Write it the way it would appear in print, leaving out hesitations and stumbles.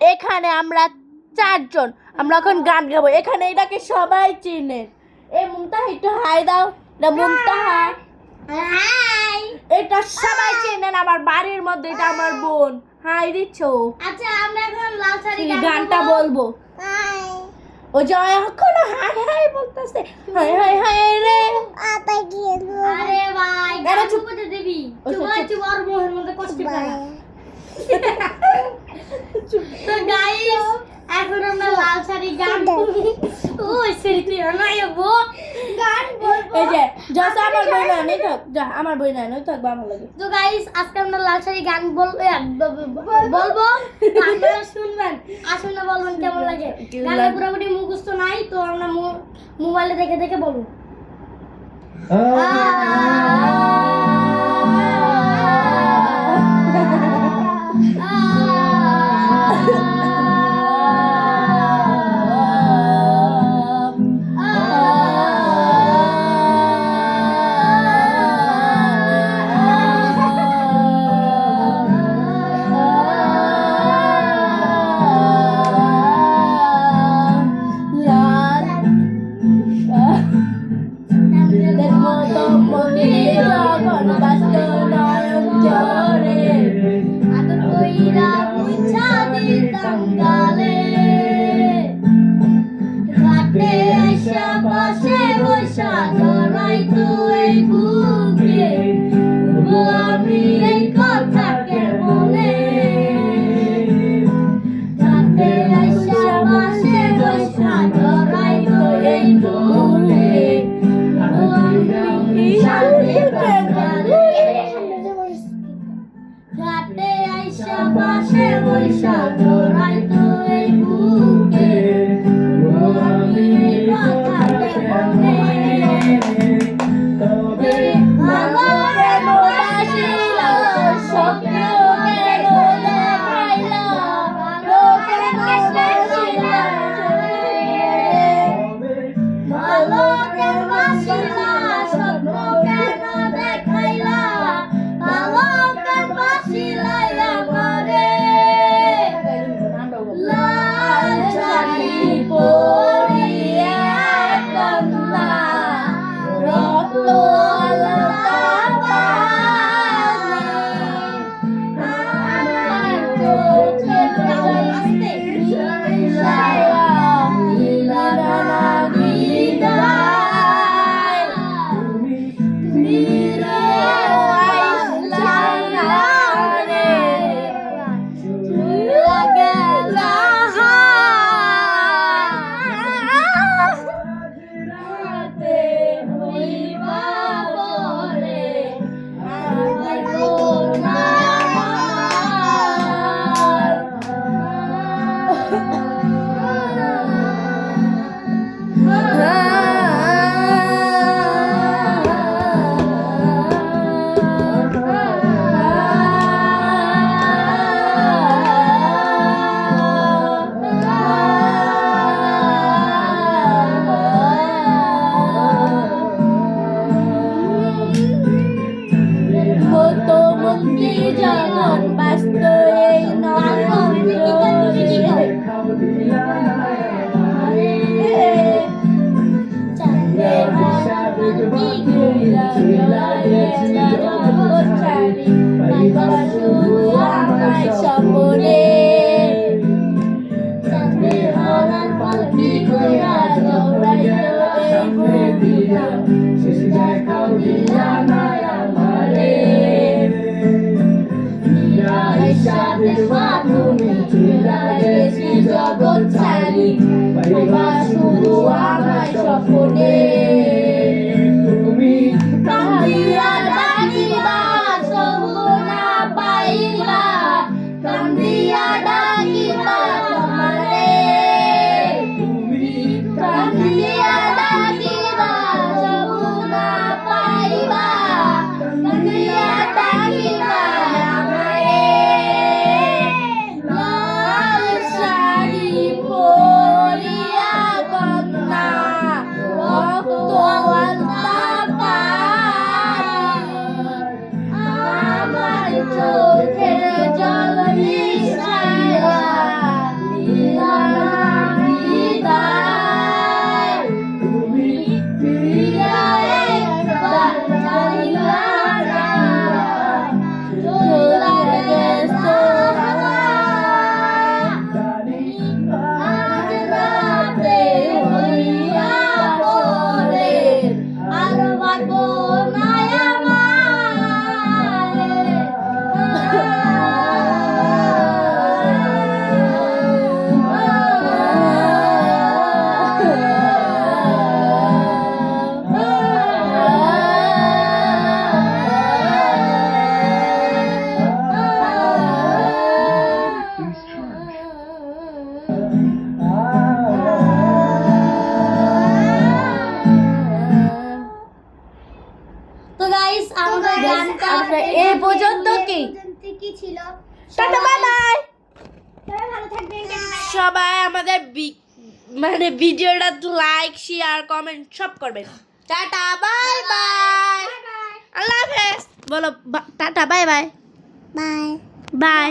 এখানে আমরা চারজন, আমরা এখন গান গাবো। এখানে এটাকে সবাই চিনে। এই মুমতাহা একটু হাই দাও। এটা মুমতাহা, এটা সবাই চেনেন, আমার বাড়ির মধ্যে। এটা আমার বোন। হাই দিচ্ছ? আচ্ছা, আমরা এখন লাল শাড়ি গানটা বলবো। ও জয় এখনো হাই হাই বলতেছে, হাই হাই হাই রে। আরে ভাই, গান চুপ করে দিবি। চুপ আর মোহের মধ্যে কষ্ট পায়। তো গাইস, এখন আমরা লাল শাড়ি গান ও সেলফি বানাইবো, গান বলবো। এই যে যত আমার বই না নেই থাক, যা আমার বই না নেই থাক, ভালো লাগে। তো গাইস, আজকে আমরা লাল শাড়ি গান বলবো। আপনারা শুনবেন, আসুন না বলবেন কেমন লাগে। গানটা পুরোপুরি মুখস্থ নাই, তো আমরা মোবাইলে দেখে দেখে বলবো। শুধু আমার স্বপ্নে তুমি কান্দিয়া ডাকিবা সবু না পাইবা, কান্দিয়া ডাকিবা তোমারে, তুমি কান্দিয়া ডাকিবা সবু না পাইবা, কান্দিয়া ডাকিবা আমারে। লাল শাড়ি পরিয়া কন্যা পর্যন্ত কি কি ছিল টাটা বাই বাই সবাই ভালো থাকবেন সবাই আমাদের মানে ভিডিওটা লাইক শেয়ার কমেন্ট সব করবেন টাটা বাই বাই আল্লাহ হাফেজ বলো tata bye bye bye bye